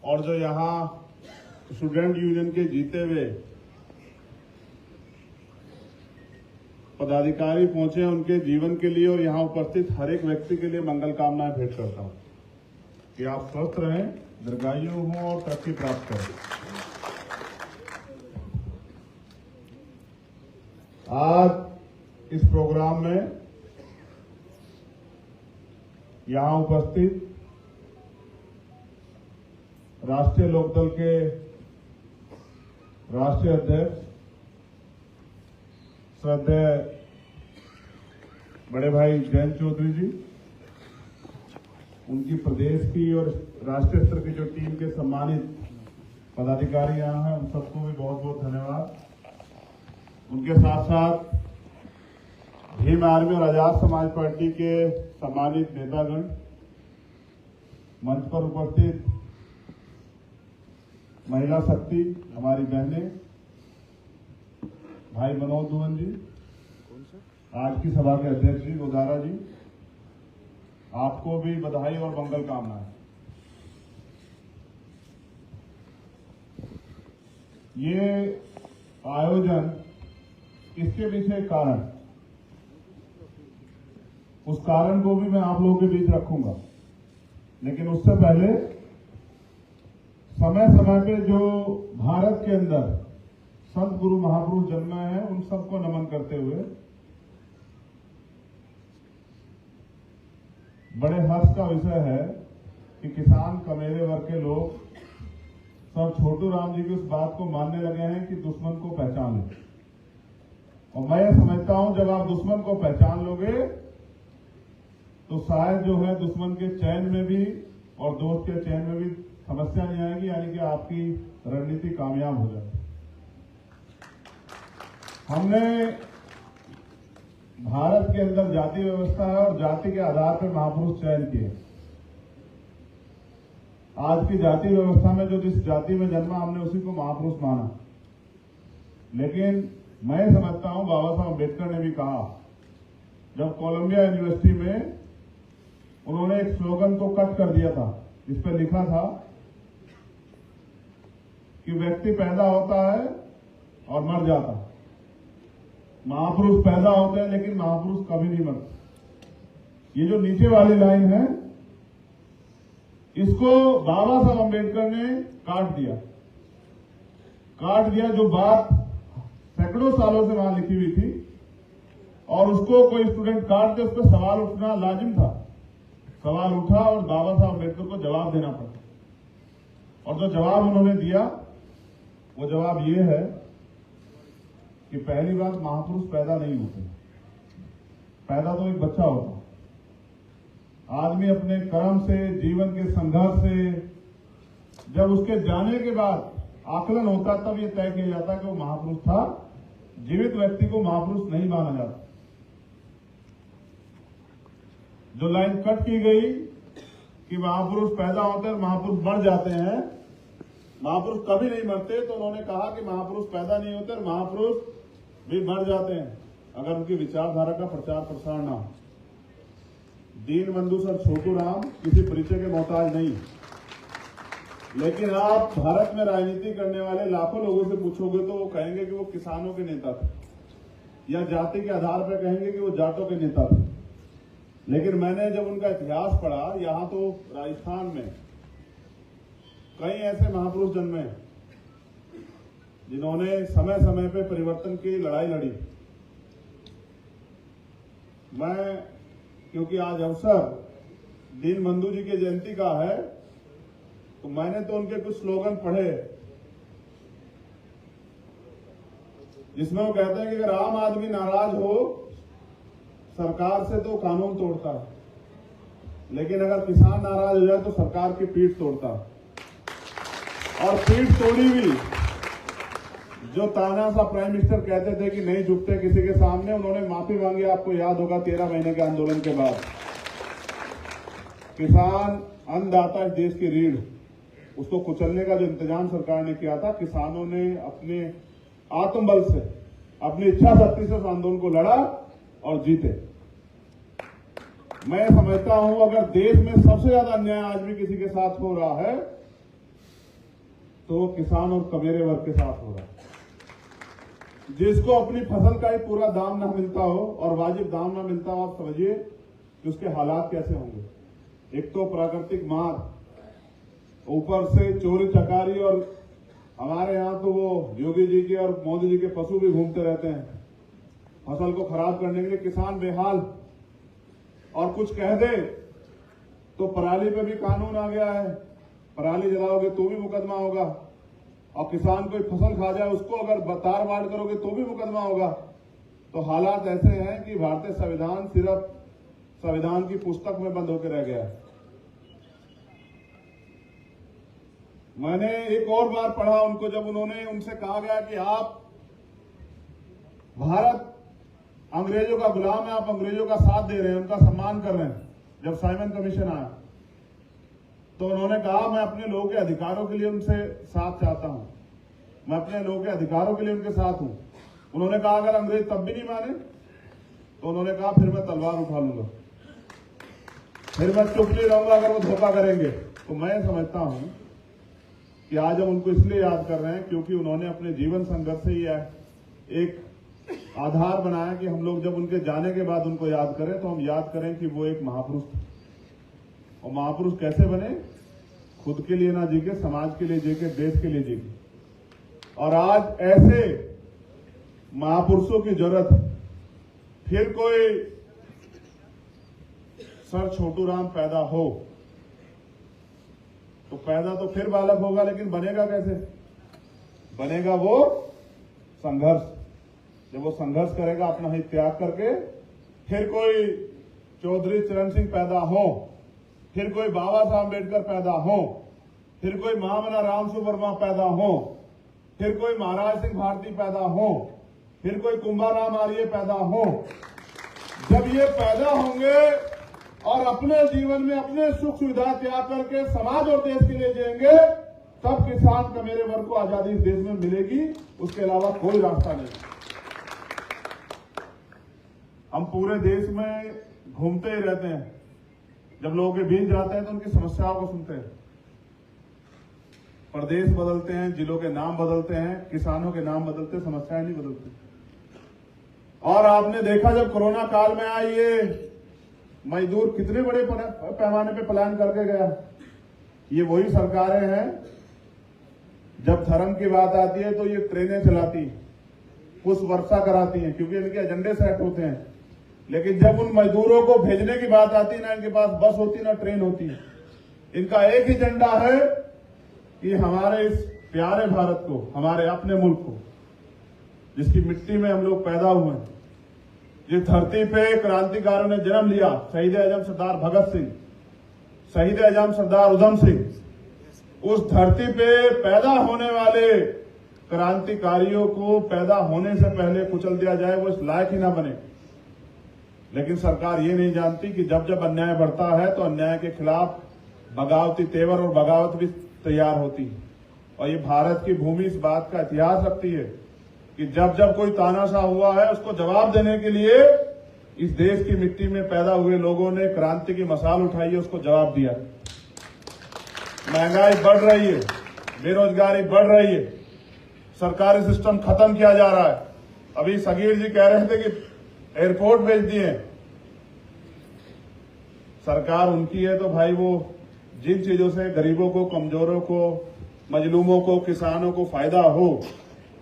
और जो यहाँ स्टूडेंट यूनियन के जीते हुए पदाधिकारी पहुंचे, उनके जीवन के लिए और यहाँ उपस्थित हर एक व्यक्ति के लिए मंगल कामनाएं भेंट करता हूं कि आप स्वस्थ रहें, दीर्घायु हों और तरक्की प्राप्त करें। आज इस प्रोग्राम में यहाँ उपस्थित राष्ट्रीय लोकदल के राष्ट्रीय अध्यक्ष श्रद्धेय बड़े भाई जयंत चौधरी जी, उनकी प्रदेश की और राष्ट्रीय स्तर की जो टीम के सम्मानित पदाधिकारी यहाँ हैं, उन सबको भी बहुत बहुत धन्यवाद। उनके साथ साथ भीम आर्मी और आजाद समाज पार्टी के सम्मानित नेतागण, मंच पर उपस्थित महिला शक्ति हमारी बहनें, भाई मनोज दुवन जी, आज की सभा के अध्यक्ष जी गोदारा जी, आपको भी बधाई और मंगल कामनाएं। ये आयोजन, इसके पीछे कारण, उस कारण को भी मैं आप लोगों के बीच रखूंगा, लेकिन उससे पहले समय समय पे जो भारत के अंदर संत गुरु महापुरुष जन्मे हैं, उन सबको नमन करते हुए बड़े हर्ष का विषय है कि किसान कमेरे वर्ग के लोग सब छोटू राम जी की उस बात को मानने लगे हैं कि दुश्मन को पहचान लो। और मैं ये समझता हूं, जब आप दुश्मन को पहचान लोगे तो शायद जो है दुश्मन के चयन में भी और दोस्त के चयन में भी समस्या नहीं आएगी, यानी कि आपकी रणनीति कामयाब हो जाएगी। हमने भारत के अंदर जाति व्यवस्था है और जाति के आधार पर महापुरुष चयन किए। आज की जाति व्यवस्था में जो जिस जाति में जन्मा, हमने उसी को महापुरुष माना। लेकिन मैं समझता हूं, बाबा साहब अम्बेडकर ने भी कहा, जब कोलंबिया यूनिवर्सिटी में उन्होंने एक स्लोगन को कट कर दिया था, जिस पर लिखा था कि व्यक्ति पैदा होता है और मर जाता है, महापुरुष पैदा होते हैं लेकिन महापुरुष कभी नहीं मरते। ये जो नीचे वाली लाइन है, इसको बाबा साहब अम्बेडकर ने काट दिया। जो बात सैकड़ों सालों से वहां लिखी हुई थी और उसको कोई स्टूडेंट काट दे, उस पर सवाल उठना लाजिम था। सवाल उठा और बाबा साहब अम्बेडकर को जवाब देना पड़ा। और जो जवाब उन्होंने दिया, वो जवाब ये है कि पहली बात, महापुरुष पैदा नहीं होते, पैदा तो एक बच्चा होता। आदमी अपने कर्म से, जीवन के संघर्ष से, जब उसके जाने के बाद आकलन होता, तब ये तय किया जाता कि वो महापुरुष था। जीवित व्यक्ति को महापुरुष नहीं माना जाता। जो लाइन कट की गई कि महापुरुष पैदा होते हैं और महापुरुष मर जाते हैं, महापुरुष कभी नहीं मरते, तो उन्होंने कहा कि महापुरुष पैदा नहीं होते और महापुरुष भी मर जाते हैं अगर उनकी विचारधारा का प्रचार प्रसार ना हो। दीन बंधु सर छोटू राम किसी परिचय के मोहताज नहीं, लेकिन आप भारत में राजनीति करने वाले लाखों लोगों से पूछोगे तो वो कहेंगे कि वो किसानों के नेता थे, या जाति के आधार पर कहेंगे कि वो जाटों के नेता थे। लेकिन मैंने जब उनका इतिहास पढ़ा, यहाँ तो राजस्थान में कई ऐसे महापुरुष जन्मे हैं जिन्होंने समय समय पे परिवर्तन की लड़ाई लड़ी। मैं, क्योंकि आज अवसर दीन बंधु जी की जयंती का है, तो मैंने तो उनके कुछ स्लोगन पढ़े जिसमें वो कहते हैं कि अगर आम आदमी नाराज हो सरकार से तो कानून तोड़ता है, लेकिन अगर किसान नाराज हो जाए तो सरकार की पीठ तोड़ता है। और पीठ तोड़ी भी, जो तानाशाह प्राइम मिनिस्टर कहते थे कि नहीं झुकते किसी के सामने, उन्होंने माफी मांगी। आपको याद होगा 13 महीने के आंदोलन के बाद किसान अन्नदाता इस देश की रीढ़, उसको कुचलने का जो इंतजाम सरकार ने किया था, किसानों ने अपने आत्मबल से, अपनी इच्छा शक्ति से उस आंदोलन को लड़ा और जीते। मैं समझता हूं अगर देश में सबसे ज्यादा अन्याय आज भी किसी के साथ हो रहा है तो किसान और कमेरे वर्ग के साथ हो रहा है। जिसको अपनी फसल का ही पूरा दाम ना मिलता हो और वाजिब दाम ना मिलता हो, आप समझिए कि उसके हालात कैसे होंगे। एक तो प्राकृतिक मार, ऊपर से चोरी चकारी, और हमारे यहाँ तो वो योगी जी के और मोदी जी के पशु भी घूमते रहते हैं फसल को खराब करने के लिए। किसान बेहाल, और कुछ कह दे तो पराली पे भी कानून आ गया है, पराली जलाओगे तो भी मुकदमा होगा, और किसान कोई फसल खा जाए उसको अगर तार बाड़ करोगे तो भी मुकदमा होगा। तो हालात ऐसे हैं कि भारतीय संविधान सिर्फ संविधान की पुस्तक में बंद होकर रह गया है। मैंने एक और बार पढ़ा उनको, जब उनसे कहा गया कि आप भारत अंग्रेजों का गुलाम है, आप अंग्रेजों का साथ दे रहे हैं, उनका सम्मान कर रहे हैं। जब साइमन कमीशन आया तो उन्होंने कहा मैं अपने लोगों के अधिकारों के लिए उनसे साथ चाहता हूं, मैं अपने लोगों के अधिकारों के लिए उनके साथ हूं। उन्होंने कहा अगर अंग्रेज तब भी नहीं माने तो उन्होंने कहा फिर मैं तलवार उठा लूंगा, फिर मैं चुप नहीं रहूंगा अगर वो धोखा करेंगे। तो मैं समझता हूं कि आज हम उनको इसलिए याद कर रहे हैं क्योंकि उन्होंने अपने जीवन संघर्ष से ही एक आधार बनाया कि हम लोग जब उनके जाने के बाद उनको याद करें तो हम याद करें कि वो एक महापुरुष थे। और महापुरुष कैसे बने? खुद के लिए ना जी के, समाज के लिए जी के, देश के लिए जी के। और आज ऐसे महापुरुषों की जरूरत है। फिर कोई सर छोटू राम पैदा हो तो पैदा तो फिर बालक होगा, लेकिन बनेगा कैसे? बनेगा वो संघर्ष। जब वो संघर्ष करेगा अपना हित त्याग करके, फिर कोई चौधरी चरण सिंह पैदा हो, फिर कोई बाबा साहब अम्बेडकर पैदा हो, फिर कोई महामना रामसु वर्मा पैदा हो, फिर कोई महाराज सिंह भारती पैदा हो, फिर कोई कुंभाराम आर्य पैदा हो। जब ये पैदा होंगे और अपने जीवन में अपने सुख सुविधा त्याग करके समाज और देश के लिए जिएंगे, तब किसान का मेरे वर्ग को आजादी इस देश में मिलेगी। उसके अलावा कोई रास्ता नहीं। हम पूरे देश में घूमते ही रहते हैं, जब लोगों के बीच जाते हैं तो उनकी समस्याओं को सुनते हैं। प्रदेश बदलते हैं, जिलों के नाम बदलते हैं, किसानों के नाम बदलते, समस्याएं नहीं बदलती। और आपने देखा जब कोरोना काल में आई ये मजदूर कितने बड़े पैमाने पे प्लान करके गया। ये वही सरकारें हैं, जब धर्म की बात आती है तो ये ट्रेनें चलाती, पुष्प वर्षा कराती हैं, क्योंकि इनके एजेंडे सेट होते हैं। लेकिन जब उन मजदूरों को भेजने की बात आती है, ना इनके पास बस होती ना ट्रेन होती। इनका एक ही एजेंडा है कि हमारे इस प्यारे भारत को, हमारे अपने मुल्क को, जिसकी मिट्टी में हम लोग पैदा हुए हैं, जिस धरती पे क्रांतिकारियों ने जन्म लिया, शहीद आजम सरदार भगत सिंह, शहीद आजम सरदार उधम सिंह, उस धरती पे पैदा होने वाले क्रांतिकारियों को पैदा होने से पहले कुचल दिया जाए, वो इस लायक ही ना बने। लेकिन सरकार ये नहीं जानती कि जब जब अन्याय बढ़ता है तो अन्याय के खिलाफ बगावती तेवर और बगावत भी तैयार होती है। और ये भारत की भूमि इस बात का इतिहास रखती है कि जब जब कोई तानाशाह हुआ है, उसको जवाब देने के लिए इस देश की मिट्टी में पैदा हुए लोगों ने क्रांति की मशाल उठाई है, उसको जवाब दिया। महंगाई बढ़ रही है, बेरोजगारी बढ़ रही है, सरकारी सिस्टम खत्म किया जा रहा है। अभी सगीर जी कह रहे थे कि एयरपोर्ट भेज दिए। सरकार उनकी है तो भाई वो जिन चीजों से गरीबों को, कमजोरों को, मजलूमों को, किसानों को फायदा हो,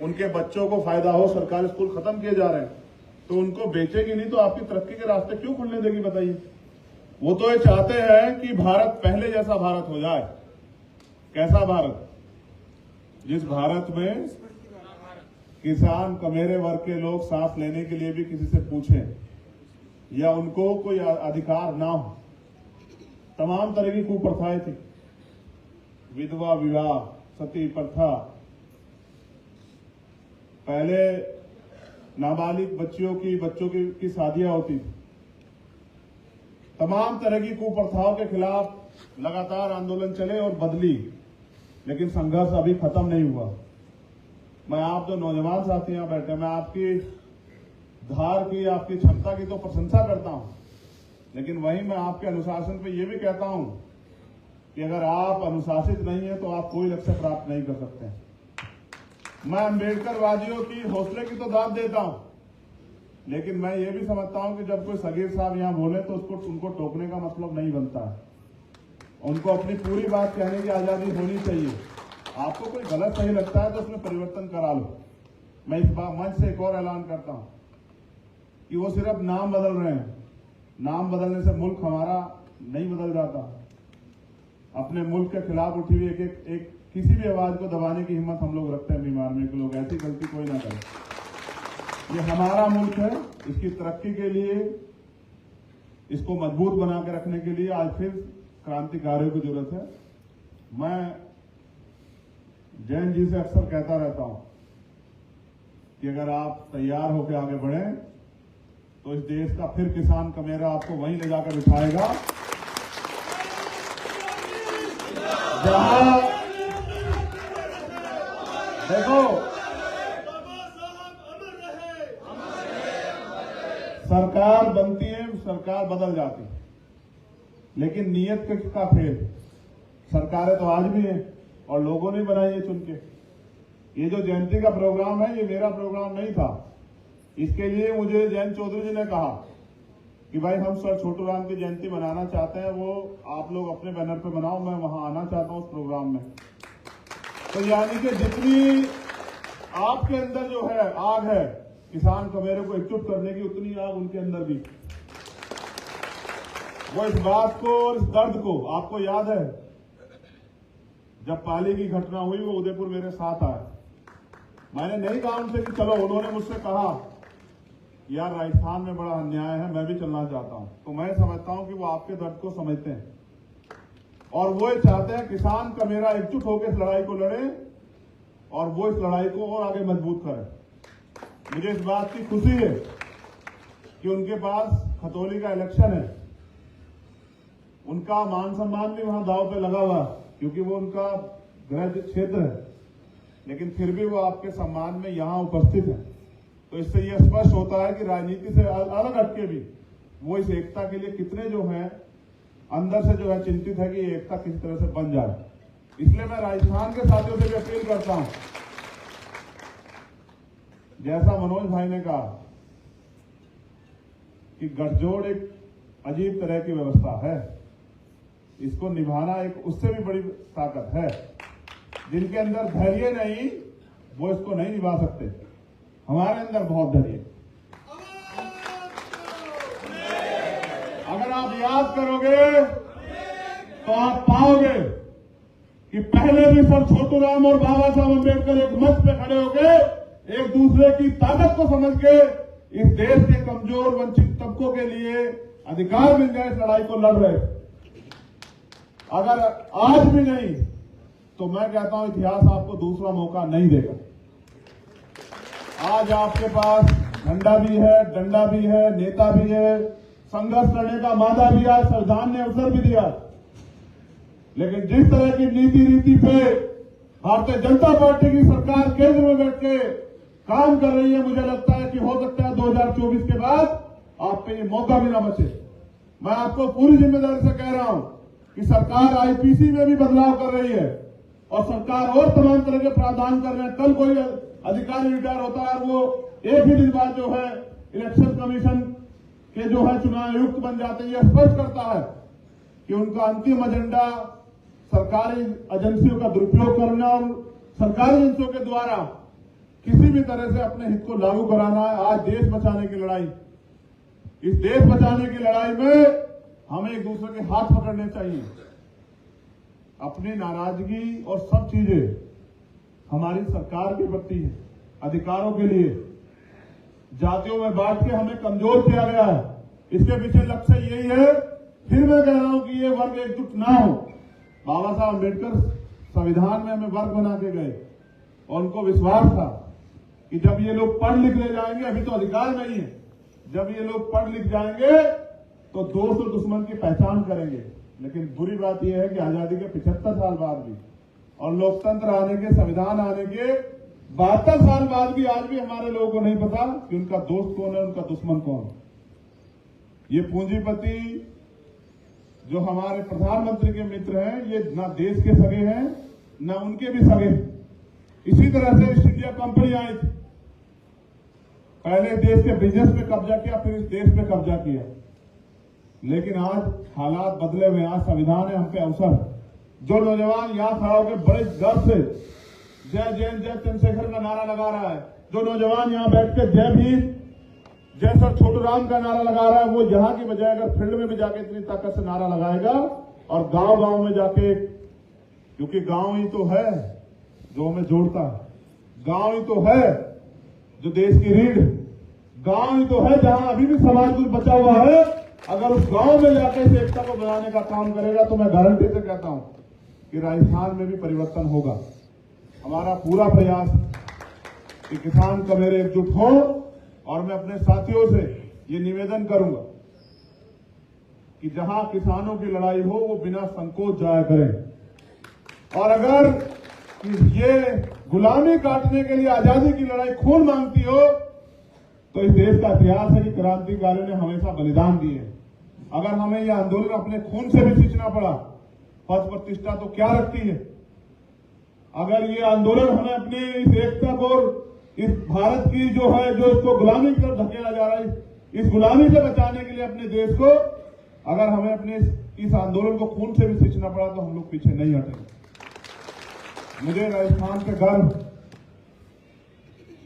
उनके बच्चों को फायदा हो, सरकारी स्कूल खत्म किए जा रहे हैं, तो उनको बेचेगी नहीं तो आपकी तरक्की के रास्ते क्यों खुलने देगी बताइए? वो तो ये चाहते हैं कि भारत पहले जैसा भारत हो जाए। कैसा भारत? जिस भारत में किसान, कमेरे वर्ग के लोग सांस लेने के लिए भी किसी से पूछें या उनको कोई अधिकार ना हो। तमाम तरह की कुप्रथाएं थी, विधवा विवाह, सती प्रथा, पहले नाबालिग बच्चों की शादियां होती थी। तमाम तरह की कुप्रथाओं के खिलाफ लगातार आंदोलन चले और बदली, लेकिन संघर्ष अभी खत्म नहीं हुआ। मैं आप जो नौजवान साथी यहां बैठे, मैं आपकी धार की, आपकी क्षमता की तो प्रशंसा करता हूं, लेकिन वहीं मैं आपके अनुशासन पे ये भी कहता हूं कि अगर आप अनुशासित नहीं है तो आप कोई लक्ष्य प्राप्त नहीं कर सकते। मैं अम्बेडकरवादियों की हौसले की तो दाद देता हूं, लेकिन मैं ये भी समझता हूं कि जब कोई सगीर साहब यहां बोले तो उनको टोकने का मतलब नहीं बनता है। उनको अपनी पूरी बात कहने की आजादी होनी चाहिए। आपको कोई गलत सही लगता है तो उसमें परिवर्तन करा लो। मैं इस बार मंच से एक और ऐलान करता हूं कि वो सिर्फ नाम बदल रहे हैं। नाम बदलने से मुल्क हमारा नहीं बदल जाता। अपने मुल्क के खिलाफ उठी हुई एक किसी भी आवाज को दबाने की हिम्मत हम लोग रखते हैं। बीमार में के लोग ऐसी गलती कोई ना करे। ये हमारा मुल्क है, इसकी तरक्की के लिए, इसको मजबूत बना के रखने के लिए आज फिर क्रांतिकारियों की जरूरत है। मैं जैन जी से अक्सर कहता रहता हूं कि अगर आप तैयार होकर आगे बढ़े तो इस देश का फिर किसान कमेरा आपको वहीं ले जाकर बिठाएगा जहां देखो सरकार बनती है, सरकार बदल जाती है, लेकिन नीयत का फेल। सरकारें तो आज भी हैं और लोगों ने बनाई है चुन के। ये जो जयंती का प्रोग्राम है, ये मेरा प्रोग्राम नहीं था। इसके लिए मुझे जयंत चौधरी जी ने कहा कि भाई हम सर छोटू राम की जयंती मनाना चाहते हैं, वो आप लोग अपने बैनर पे बनाओ, मैं वहां आना चाहता हूं उस प्रोग्राम में। तो यानी कि जितनी आपके अंदर जो है आग है किसान कमेरे को एकजुट करने की, उतनी आग उनके अंदर भी। वो इस बात को और इस दर्द को, आपको याद है जब पाली की घटना हुई, वो उदयपुर मेरे साथ आए। मैंने नहीं कहा उनसे कि चलो, उन्होंने मुझसे कहा यार राजस्थान में बड़ा अन्याय है, मैं भी चलना चाहता हूं। तो मैं समझता हूं कि वो आपके दर्द को समझते हैं और वो ये चाहते हैं किसान का मेरा एकजुट होकर इस लड़ाई को लड़े और वो इस लड़ाई को और आगे मजबूत करे। मुझे इस बात की खुशी है कि उनके पास खतौली का इलेक्शन है, उनका मान सम्मान भी वहां दांव पे लगा हुआ क्योंकि वो उनका गृह क्षेत्र है, लेकिन फिर भी वो आपके सम्मान में यहां उपस्थित है। तो इससे यह स्पष्ट होता है कि राजनीति से अलग हटके भी वो इस एकता के लिए कितने जो है अंदर से जो है चिंतित है कि ये एकता किस तरह से बन जाए। इसलिए मैं राजस्थान के साथियों से भी अपील करता हूं, जैसा मनोज भाई ने कहा कि गठजोड़ एक अजीब तरह की व्यवस्था है, इसको निभाना एक उससे भी बड़ी ताकत है। जिनके अंदर धैर्य नहीं वो इसको नहीं निभा सकते। हमारे अंदर बहुत धैर्य। अगर आप याद करोगे तो आप पाओगे कि पहले भी सर छोटू राम और बाबा साहब अम्बेडकर एक मंच पे खड़े होकर एक दूसरे की ताकत को समझ के इस देश के कमजोर वंचित तबकों के लिए अधिकार मिल जाए इस लड़ाई को लड़ रहे। अगर आज भी नहीं तो मैं कहता हूं इतिहास आपको दूसरा मौका नहीं देगा। आज आपके पास झंडा भी है, डंडा भी है, नेता भी है, संघर्ष लड़ने का मादा भी है, संविधान ने अवसर भी दिया। लेकिन जिस तरह की नीति रीति पे भारतीय जनता पार्टी की सरकार केंद्र में बैठ के काम कर रही है, मुझे लगता है कि हो सकता है 2024 के बाद आप पे ये मौका भी ना बचे। मैं आपको पूरी जिम्मेदारी से कह रहा हूं कि सरकार आईपीसी में भी बदलाव कर रही है और सरकार और तमाम तरह के प्रावधान कर रहे हैं। कल कोई अधिकारी रिटायर होता है, वो एक ही दिन बाद जो है इलेक्शन कमीशन के जो है चुनाव आयुक्त बन जाते हैं। यह स्पष्ट करता है कि उनका अंतिम एजेंडा सरकारी एजेंसियों का दुरुपयोग करना और सरकारी एजेंसियों के द्वारा किसी भी तरह से अपने हित को लागू कराना है। आज देश बचाने की लड़ाई, इस देश बचाने की लड़ाई में हमें एक दूसरे के हाथ पकड़ने चाहिए। अपनी नाराजगी और सब चीजें हमारी सरकार के प्रति है, अधिकारों के लिए जातियों में बांट के हमें कमजोर किया गया है। इसके पीछे लक्ष्य यही है। फिर मैं कह रहा हूं कि ये वर्ग एकजुट ना हो। बाबा साहब अम्बेडकर संविधान में हमें वर्ग बना के गए और उनको विश्वास था कि जब ये लोग पढ़ लिख ले जाएंगे, अभी तो अधिकार नहीं है, जब ये लोग पढ़ लिख जाएंगे तो दोस्त और दुश्मन की पहचान करेंगे। लेकिन बुरी बात यह है कि आजादी के 75 साल बाद भी और लोकतंत्र आने के, संविधान आने के 72 साल बाद भी आज भी हमारे लोगों को नहीं पता कि उनका दोस्त कौन है, उनका दुश्मन कौन है। ये पूंजीपति जो हमारे प्रधानमंत्री के मित्र हैं, ये ना देश के सगे हैं ना उनके भी सगे हैं। इसी तरह से ईस्ट इंडिया कंपनी आई थी, पहले देश के बिजनेस पे कब्जा किया, फिर इस देश पे कब्जा किया। लेकिन आज हालात बदले हुए, आज संविधान है, हम पे अवसर है। जो नौजवान यहां खड़ा होकर बड़े गर्व से जय जैन जय चंद्रशेखर का नारा लगा रहा है, जो नौजवान यहां बैठकर जय भीम जय सर छोटू राम का नारा लगा रहा है, वो यहां की बजाय अगर फील्ड में भी जाके इतनी ताकत से नारा लगाएगा और गांव गांव में जाके, क्योंकि गांव ही तो है जो हमें जोड़ता है, गांव ही तो है जो देश की रीढ़, गांव ही तो है जहां अभी भी समाज कुछ बचा हुआ है। अगर उस गांव में जाके इस एकता को बनाने का काम करेगा तो मैं गारंटी से कहता हूं कि राजस्थान में भी परिवर्तन होगा। हमारा पूरा प्रयास कि किसान कमेरे एकजुट हो, और मैं अपने साथियों से ये निवेदन करूंगा कि जहां किसानों की लड़ाई हो वो बिना संकोच जाया करें। और अगर ये गुलामी काटने के लिए आजादी की लड़ाई खून मांगती हो तो इस देश का इतिहास है कि क्रांतिकारियों ने हमेशा बलिदान दिए। अगर हमें यह आंदोलन अपने खून से भी सींचना पड़ा, पद प्रतिष्ठा तो क्या रखती है। अगर ये आंदोलन हमें अपनी इस एकता को, इस भारत की जो है, जो इसको गुलामी की तरफ धकेला जा रहा है, इस गुलामी से बचाने के लिए अपने देश को, अगर हमें अपने इस आंदोलन को खून से भी सींचना पड़ा तो हम लोग पीछे नहीं हटेंगे। मुझे राजस्थान पे गर्व,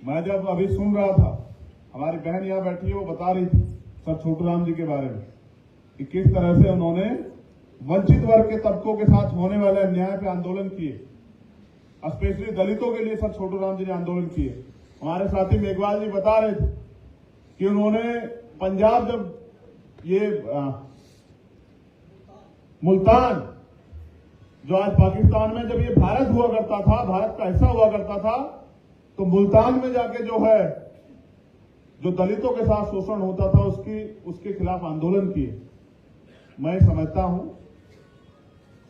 मैं जब अभी सुन रहा था, हमारी बहन यहां बैठी है, वो बता रही थी सर छोटू राम जी के बारे में कि किस तरह से उन्होंने वंचित वर्ग के तबकों के साथ होने वाले अन्याय पे आंदोलन किए, स्पेशली दलितों के लिए सर छोटू राम जी ने आंदोलन किए। हमारे साथी मेघवाल जी बता रहे थे कि उन्होंने पंजाब, जब ये मुल्तान जो आज पाकिस्तान में, जब ये भारत हुआ करता था, भारत का हिस्सा हुआ करता था, तो मुल्तान में जाके जो है, जो दलितों के साथ शोषण होता था उसके खिलाफ आंदोलन किए। मैं समझता हूं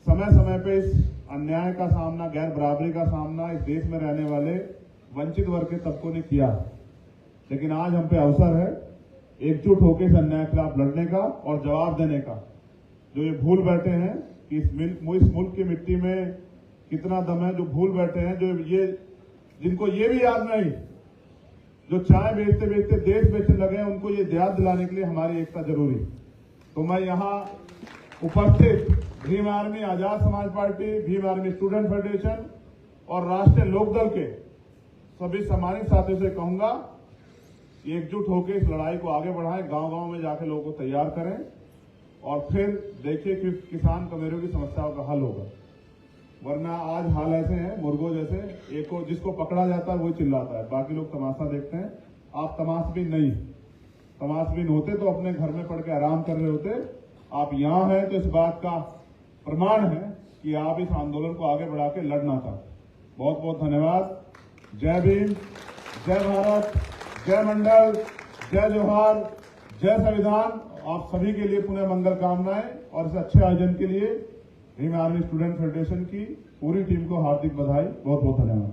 समय समय पे इस अन्याय का सामना, गैर बराबरी का सामना इस देश में रहने वाले वंचित वर्ग के तबकों ने किया, लेकिन आज हम पे अवसर है एकजुट होकर इस अन्याय के खिलाफ लड़ने का और जवाब देने का। जो ये भूल बैठे हैं कि इस मुल्क की मिट्टी में कितना दम है, जो भूल बैठे हैं, जो ये जिनको ये भी याद नहीं, जो चाय बेचते बेचते देश बेचने लगे हैं, उनको ये याद दिलाने के लिए हमारी एकता जरूरी। तो मैं यहाँ उपस्थित Bhim army, Azad Samaj party, Bhim army student federation और राष्ट्रीय लोकदल के सभी सम्मानित साथियों से कहूंगा कि एकजुट होकर इस लड़ाई को आगे बढ़ाएं, गांव गांव में जाकर लोगों को तैयार करें और फिर देखिए कि किसान कमेरों की समस्याओं का हल होगा। वरना आज हाल ऐसे हैं मुर्गों जैसे, एक को जिसको पकड़ा जाता है वही चिल्लाता है, बाकी लोग तमाशा देखते हैं। आप तमाशबीन नहीं, तमाशबीन होते तो अपने घर में पड़ के आराम कर रहे होते। आप यहाँ हैं तो इस बात का प्रमाण है कि आप इस आंदोलन को आगे बढ़ा के लड़ना चाहते। बहुत बहुत धन्यवाद। जय भीम, जय भारत, जय मंडल, जय जोहार, जय संविधान। आप सभी के लिए पुनः मंगल कामनाएं और इस अच्छे आयोजन के लिए भीम आर्मी स्टूडेंट फेडरेशन की पूरी टीम को हार्दिक बधाई। बहुत बहुत धन्यवाद।